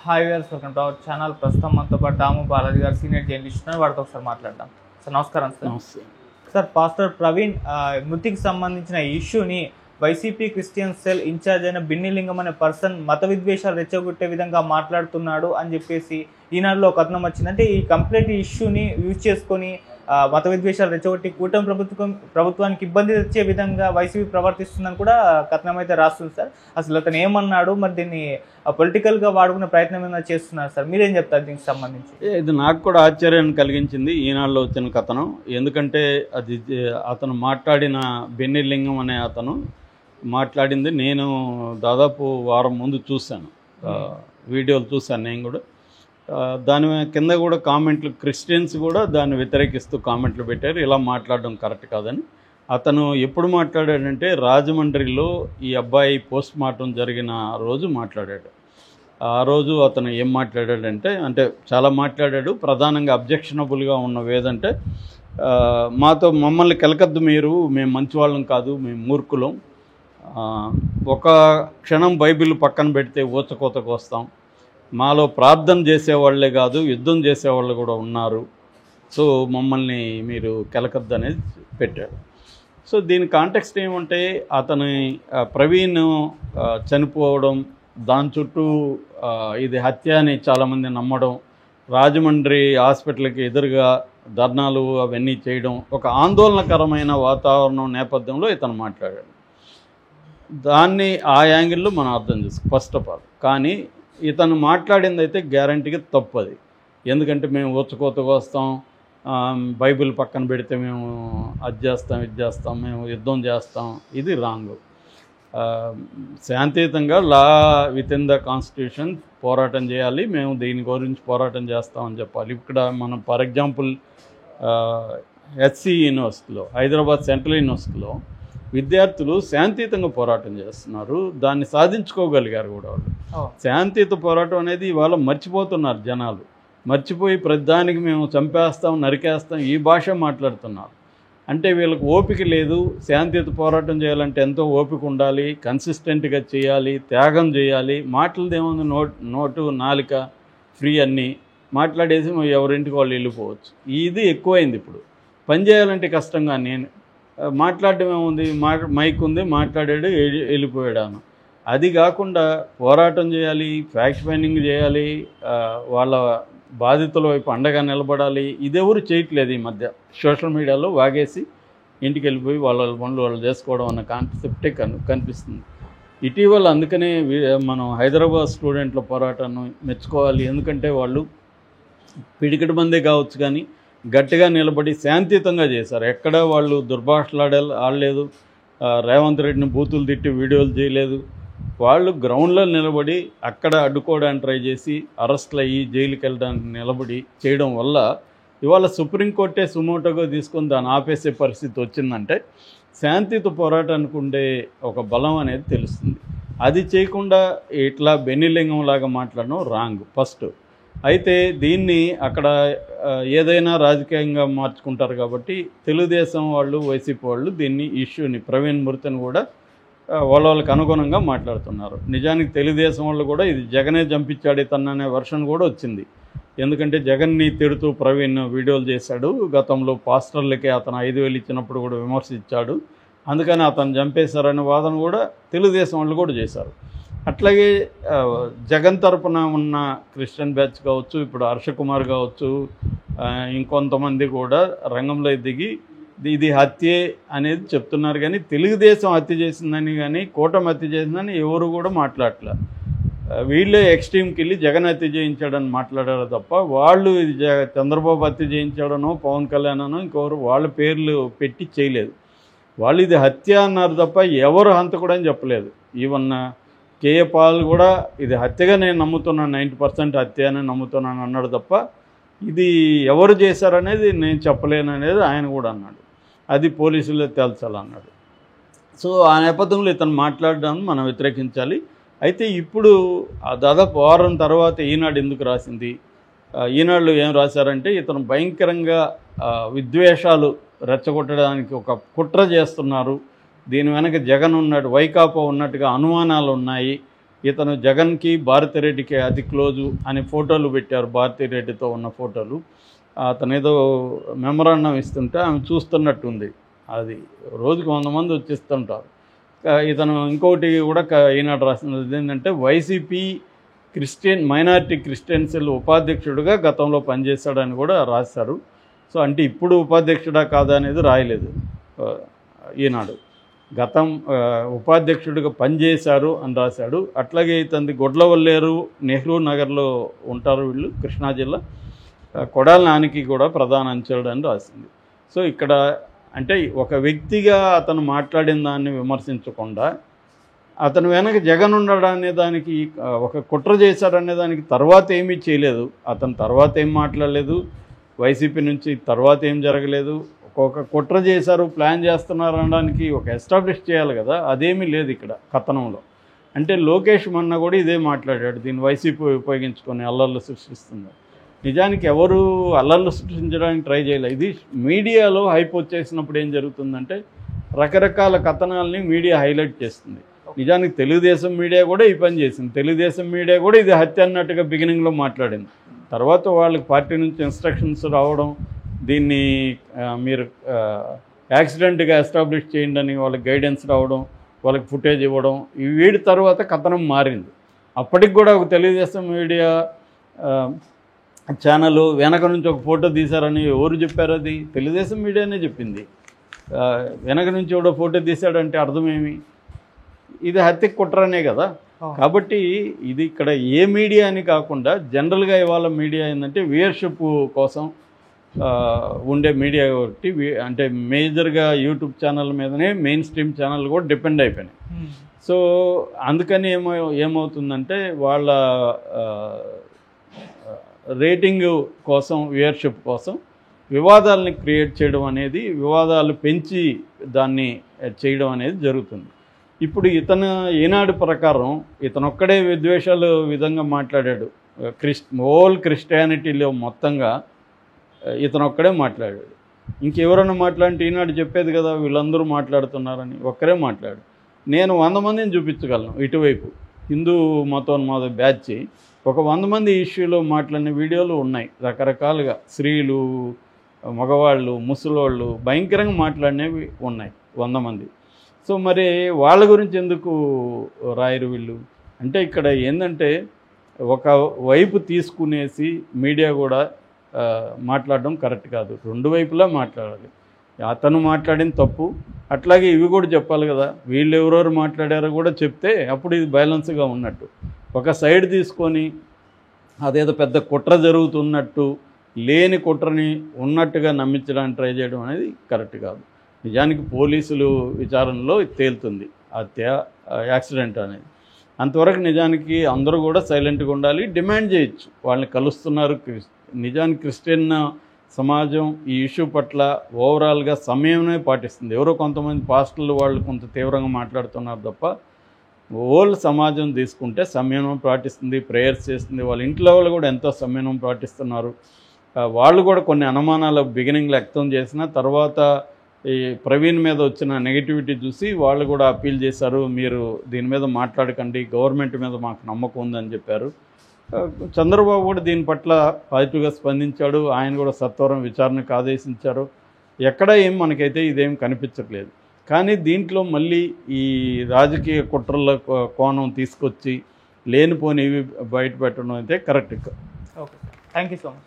Hi viewers, welcome to our channel. ప్రస్తుతం మనతో పాటు దాము బాలాజీ గారు సీనియర్ జర్నలిస్ట్ ఉన్నారు. వాడితో ఒకసారి మాట్లాడదాం. సార్ నమస్కారం. సార్ పాస్టర్ ప్రవీణ్ మృతికి సంబంధించిన ఇష్యూని వైసీపీ క్రిస్టియన్ సెల్ ఇన్ఛార్జ్ అయిన బిన్నిలింగం అనే పర్సన్ మత విద్వేషాలు రెచ్చగొట్టే విధంగా మాట్లాడుతున్నాడు అని చెప్పేసి ఈనాడులో ఒక కథనం వచ్చింది. అంటే ఈ కంప్లీట్ ఇష్యూని యూజ్ చేసుకొని మత విద్వేషాలు రెచ్చగొట్టి కూటమి ప్రభుత్వానికి ఇబ్బంది తెచ్చే విధంగా వైసీపీ ప్రవర్తిస్తుందని కూడా కథనం అయితే రాస్తుంది సార్. అసలు అతను ఏమన్నాడు, మరి దీన్ని పొలిటికల్గా వాడుకునే ప్రయత్నం ఏమైనా చేస్తున్నారు సార్? మీరేం చెప్తారు దీనికి సంబంధించి? ఇది నాకు కూడా ఆశ్చర్యాన్ని కలిగించింది ఈనాడులో వచ్చిన కథనం. ఎందుకంటే అది అతను మాట్లాడిన బెన్నిలింగం అనే అతను మాట్లాడింది నేను దాదాపు వారం ముందు చూశాను, వీడియోలు చూశాను నేను కూడా. దాని కింద కూడా కామెంట్లు, క్రిస్టియన్స్ కూడా దాన్ని వ్యతిరేకిస్తూ కామెంట్లు పెట్టారు, ఇలా మాట్లాడడం కరెక్ట్ కాదని. అతను ఎప్పుడు మాట్లాడాడంటే రాజమండ్రిలో ఈ అబ్బాయి పోస్ట్ మార్టం జరిగిన రోజు మాట్లాడాడు. ఆ రోజు అతను ఏం మాట్లాడాడంటే, అంటే చాలా మాట్లాడాడు. ప్రధానంగా అబ్జెక్షనబుల్గా ఉన్నవి ఏదంటే, మమ్మల్ని కెలకద్దు మీరు, మేము మంచి వాళ్ళం కాదు, మేము మూర్ఖులం, ఒక క్షణం బైబిల్ పక్కన పెడితే ఊచకోతకు వస్తాం, మాలో ప్రార్థన చేసేవాళ్లే కాదు యుద్ధం చేసేవాళ్ళు కూడా ఉన్నారు, సో మమ్మల్ని మీరు కెలకద్దు అనేది పెట్టాడు. సో దీని కాంటెక్స్ట్ ఏమంటే, అతని ప్రవీణ్ చనిపోవడం, దాని చుట్టూ ఇది హత్య అని చాలామంది నమ్మడం, రాజమండ్రి హాస్పిటల్కి ఎదురుగా ధర్నాలు అవన్నీ చేయడం, ఒక ఆందోళనకరమైన వాతావరణం నేపథ్యంలో ఇతను మాట్లాడాడు. దాన్ని ఆ యాంగిల్లో మనం అర్థం చేసుకో ఫస్ట్ ఆఫ్ ఆల్. కానీ ఇతను మాట్లాడింది అయితే గ్యారంటీగా తప్పది. ఎందుకంటే మేము ఊచకోతకు వస్తాం, బైబిల్ పక్కన పెడితే మేము అది చేస్తాం, ఇది చేస్తాం, మేము యుద్ధం చేస్తాం, ఇది రాంగ్. శాంతియుతంగా లా విత్ ఇన్ ద కాన్స్టిట్యూషన్ పోరాటం చేయాలి, మేము దీని గురించి పోరాటం చేస్తామని చెప్పాలి. ఇక్కడ మనం ఫర్ ఎగ్జాంపుల్ ఎస్సీ యూనివర్సిటీలో, హైదరాబాద్ సెంట్రల్ యూనివర్సిటీలో విద్యార్థులు శాంతియుతంగా పోరాటం చేస్తున్నారు, దాన్ని సాధించుకోగలిగారు కూడా వాళ్ళు. శాంతియుత పోరాటం అనేది ఇవాళ మర్చిపోతున్నారు జనాలు. మర్చిపోయి ప్రతిదానికి మేము చంపేస్తాం, నరికేస్తాం, ఈ భాష మాట్లాడుతున్నారు. అంటే వీళ్ళకి ఓపిక లేదు. శాంతియుత పోరాటం చేయాలంటే ఎంతో ఓపిక ఉండాలి, కన్సిస్టెంట్గా చేయాలి, త్యాగం చేయాలి. మాటలదేముంది, నోటు నాలిక ఫ్రీ అన్నీ మాట్లాడేసి ఎవరింటికి వాళ్ళు వెళ్ళిపోవచ్చు. ఇది ఎక్కువైంది. ఇప్పుడు పని చేయాలంటే కష్టంగా, నేను మాట్లాడడం ఏముంది, మైక్ ఉంది, మాట్లాడాడు, వెళ్ళిపోయాడు అన్న. అది కాకుండా పోరాటం చేయాలి, ఫ్యాక్ట్ ఫైండింగ్ చేయాలి, వాళ్ళ బాధితుల వైపు అండగా నిలబడాలి. ఇదెవరు చేయట్లేదు ఈ మధ్య. సోషల్ మీడియాలో వాగేసి ఇంటికి వెళ్ళిపోయి వాళ్ళ పనులు వాళ్ళు చేసుకోవడం అన్న కాన్సెప్టే కనిపిస్తుంది ఇటీవల. అందుకనే మనం హైదరాబాద్ స్టూడెంట్ల పోరాటాన్ని మెచ్చుకోవాలి. ఎందుకంటే వాళ్ళు పిడికిడి మందే కావచ్చు కానీ గట్టిగా నిలబడి శాంతియుతంగా చేశారు. ఎక్కడ వాళ్ళు ఆడలేదు, రేవంత్ రెడ్డిని బూతులు తిట్టి వీడియోలు చేయలేదు. వాళ్ళు గ్రౌండ్లో నిలబడి అక్కడ అడ్డుకోవడానికి ట్రై చేసి అరెస్ట్లు అయ్యి జైలుకి వెళ్ళడానికి నిలబడి చేయడం వల్ల ఇవాళ సుప్రీంకోర్టే సుమోటోగా తీసుకొని దాన్ని ఆపేసే పరిస్థితి వచ్చిందంటే శాంతియుత పోరాటానికి ఉండే ఒక బలం అనేది తెలుస్తుంది. అది చేయకుండా ఇట్లా బెన్నిలింగం లాగా మాట్లాడడం రాంగ్ ఫస్ట్. అయితే దీన్ని అక్కడ ఏదైనా రాజకీయంగా మార్చుకుంటారు కాబట్టి తెలుగుదేశం వాళ్ళు, వైసీపీ వాళ్ళు దీన్ని ఇష్యూని, ప్రవీణ్ మృతిని కూడా వాళ్ళకి అనుగుణంగా మాట్లాడుతున్నారు. నిజానికి తెలుగుదేశం వాళ్ళు కూడా ఇది జగనే చంపించాడు ఇతన్ననే వర్షన్ కూడా వచ్చింది. ఎందుకంటే జగన్ని తిడుతూ ప్రవీణ్ వీడియోలు చేశాడు. గతంలో పాస్టర్లకి అతను 5,000 ఇచ్చినప్పుడు కూడా విమర్శించాడు. అందుకని అతను చంపేశారనే వాదన కూడా తెలుగుదేశం వాళ్ళు కూడా చేశారు. అట్లాగే జగన్ తరపున ఉన్న క్రిస్టియన్ బ్యాచ్ కావచ్చు, ఇప్పుడు హర్షకుమార్ కావచ్చు, ఇంకొంతమంది కూడా రంగంలో దిగి ఇది హత్యే అనేది చెప్తున్నారు. కానీ తెలుగుదేశం హత్య చేసిందని కానీ కూటమి హత్య చేసిందని ఎవరు కూడా మాట్లాడలే. వీళ్ళే ఎక్స్ట్రీమ్కి వెళ్ళి జగన్ హత్య చేయించాడని మాట్లాడారు తప్ప వాళ్ళు ఇది చంద్రబాబు హత్య చేయించాడనో పవన్ కళ్యాణ్ అనో ఇంకెవరు వాళ్ళ పేర్లు పెట్టి చేయలేదు. వాళ్ళు ఇది హత్య అన్నారు తప్ప ఎవరు హంతకుడు అని చెప్పలేదు. ఈవెన్ కేఏ పాల్ కూడా ఇది హత్యగా నేను నమ్ముతున్నాను, 90% హత్య అని నమ్ముతున్నాను అన్నాడు తప్ప ఇది ఎవరు చేశారనేది నేను చెప్పలేను అనేది ఆయన కూడా అన్నాడు. అది పోలీసులే తేల్చాలన్నాడు. సో ఆ నేపథ్యంలో ఇతను మాట్లాడడాన్ని మనం వ్యతిరేకించాలి. అయితే ఇప్పుడు దాదాపు వారం తర్వాత ఈనాడు ఎందుకు రాసింది? ఈనాడులో ఏం రాశారంటే, ఇతను భయంకరంగా విద్వేషాలు రెచ్చగొట్టడానికి ఒక కుట్ర చేస్తున్నారు, దీని వెనక జగన్ ఉన్నాడు, వైకాపా ఉన్నట్టుగా అనుమానాలు ఉన్నాయి, ఇతను జగన్కి భారతిరెడ్డికి అతి క్లోజు అని ఫోటోలు పెట్టారు, భారతిరెడ్డితో ఉన్న ఫోటోలు. అతను ఏదో మెమరాండం ఇస్తుంటే ఆమె చూస్తున్నట్టుంది. అది రోజుకు 100 మంది వచ్చేస్తుంటారు. ఇతను ఇంకోటి కూడా ఈనాడు రాసినది ఏంటంటే వైసీపీ మైనారిటీ క్రిస్టియన్ సెల్ ఉపాధ్యక్షుడిగా గతంలో పనిచేశాడని కూడా రాశారు. సో అంటే ఇప్పుడు ఉపాధ్యక్షుడా కాదా అనేది రాయలేదు ఈనాడు. ఉపాధ్యక్షుడిగా పనిచేశారు అని రాశాడు. అట్లాగే ఇతని గొడ్లవల్లేరు నెహ్రూ నగర్లో ఉంటారు వీళ్ళు, కృష్ణా జిల్లా. కొడాలి నానికి కూడా ప్రధాన అంచెలుడు అని రాసింది. సో ఇక్కడ అంటే ఒక వ్యక్తిగా అతను మాట్లాడిన దాన్ని విమర్శించకుండా అతను వెనక జగన్ ఉండడనే దానికి ఒక కుట్ర చేశాడనే దానికి తర్వాత ఏమీ చేయలేదు. అతను తర్వాత ఏం మాట్లాడలేదు, వైసీపీ నుంచి తర్వాత ఏం జరగలేదు. ఒక కుట్ర చేశారు, ప్లాన్ చేస్తున్నారు అనడానికి ఒక ఎస్టాబ్లిష్ చేయాలి కదా, అదేమీ లేదు ఇక్కడ కథనంలో. అంటే లోకేష్ మొన్న కూడా ఇదే మాట్లాడాడు, దీన్ని వైసీపీ ఉపయోగించుకొని అల్లర్లు సృష్టిస్తుంది. నిజానికి ఎవరు అల్లర్లు సృష్టించడానికి ట్రై చేయలేదు. ఇది మీడియాలో హైప్ వచ్చేసినప్పుడు ఏం జరుగుతుందంటే రకరకాల కథనాలని మీడియా హైలైట్ చేస్తుంది. నిజానికి తెలుగుదేశం మీడియా కూడా ఈ పని చేసింది. తెలుగుదేశం మీడియా కూడా ఇది హత్య అన్నట్టుగా బిగినింగ్లో మాట్లాడింది. తర్వాత వాళ్ళకి పార్టీ నుంచి ఇన్స్ట్రక్షన్స్ రావడం, దీన్ని మీరు యాక్సిడెంట్గా ఎస్టాబ్లిష్ చేయండి అని వాళ్ళకి గైడెన్స్ రావడం, వాళ్ళకి ఫుటేజ్ ఇవ్వడం, వీడి తర్వాత కథనం మారింది. అప్పటికి కూడా ఒక తెలుగుదేశం మీడియా ఛానల్ వెనక నుంచి ఒక ఫోటో తీశారని ఎవరు చెప్పారు? అది తెలుగుదేశం మీడియానే చెప్పింది. వెనక నుంచి ఎవడో ఫోటో తీశాడంటే అర్థమేమి? ఇది హత్య కుట్రనే కదా. కాబట్టి ఇది ఇక్కడ ఏ మీడియా అని కాకుండా జనరల్గా ఇవాళ మీడియా ఏంటంటే వ్యూయర్షిప్ కోసం ఉండే మీడియా ఒకటి. అంటే మేజర్గా యూట్యూబ్ ఛానల్ మీదనే మెయిన్ స్ట్రీమ్ ఛానల్ కూడా డిపెండ్ అయిపోయినాయి. సో అందుకని ఏమవుతుందంటే వాళ్ళ రేటింగ్ కోసం, వ్యూయర్షిప్ కోసం వివాదాలని క్రియేట్ చేయడం అనేది, వివాదాలు పెంచి దాన్ని చేయడం అనేది జరుగుతుంది. ఇప్పుడు ఈనాడు ప్రకారం ఇతనొక్కడే విద్వేషాలు విధంగా మాట్లాడాడు. హోల్ క్రిస్టియానిటీలో మొత్తంగా ఇతనొక్కడే మాట్లాడాడు. ఇంకెవరైనా మాట్లాడితే ఈనాడు చెప్పేది కదా వీళ్ళందరూ మాట్లాడుతున్నారని. ఒక్కరే మాట్లాడు. నేను 100 మందిని చూపించగలను. ఇటువైపు హిందూ మతోన్మాద బ్యాచ్ ఒక 100 మంది ఇష్యూలో మాట్లాడిన వీడియోలు ఉన్నాయి. రకరకాలుగా స్త్రీలు, మగవాళ్ళు, ముసలోళ్ళు భయంకరంగా మాట్లాడినవి ఉన్నాయి 100 మంది. సో మరి వాళ్ళ గురించి ఎందుకు రాయరు వీళ్ళు? అంటే ఇక్కడ ఏంటంటే ఒక వైపు తీసుకునేసి మీడియా కూడా మాట్లాడడం కరెక్ట్ కాదు. 2 వైపులా మాట్లాడాలి. అతను మాట్లాడిన తప్పు, అట్లాగే ఇవి కూడా చెప్పాలి కదా. వీళ్ళు ఎవరెవరు మాట్లాడారో కూడా చెప్తే అప్పుడు ఇది బ్యాలెన్స్గా ఉన్నట్టు. ఒక సైడ్ తీసుకొని అదేదో పెద్ద కుట్ర జరుగుతున్నట్టు, లేని కుట్రని ఉన్నట్టుగా నమ్మించడానికి ట్రై చేయడం అనేది కరెక్ట్ కాదు. నిజానికి పోలీసులు విచారణలో తేలుతుంది యాక్సిడెంట్ అనేది. అంతవరకు నిజానికి అందరూ కూడా సైలెంట్గా ఉండాలి, డిమాండ్ చేయొచ్చు. వాళ్ళని కలుస్తున్నారు. నిజానికి క్రిస్టియన్ సమాజం ఈ ఇష్యూ పట్ల ఓవరాల్గా సమయమే పాటిస్తుంది. ఎవరో కొంతమంది పాస్టర్లు వాళ్ళు కొంత తీవ్రంగా మాట్లాడుతున్నారు తప్ప ఓల్ సమాజం తీసుకుంటే సంయమనం పాటిస్తుంది, ప్రేయర్స్ చేస్తుంది. వాళ్ళ ఇంట్లో వాళ్ళు కూడా ఎంతో సంయమనం పాటిస్తున్నారు. వాళ్ళు కూడా కొన్ని అనుమానాలు బిగినింగ్లో వ్యక్తం చేసిన తర్వాత ఈ ప్రవీణ్ మీద వచ్చిన నెగిటివిటీ చూసి వాళ్ళు కూడా అప్పీల్ చేశారు, మీరు దీని మీద మాట్లాడకండి, గవర్నమెంట్ మీద మాకు నమ్మకం ఉందని చెప్పారు. చంద్రబాబు కూడా దీని పట్ల పాజిటివ్గా స్పందించాడు. ఆయన కూడా సత్వరం విచారణకు ఆదేశించారు. ఎక్కడ ఏం మనకైతే ఇదేం కనిపించట్లేదు. కానీ దీంట్లో మళ్ళీ ఈ రాజకీయ కుట్రల కోణం తీసుకొచ్చి లేనిపోనివి బయట పెట్టడం అయితే correct. Okay, thank you so much.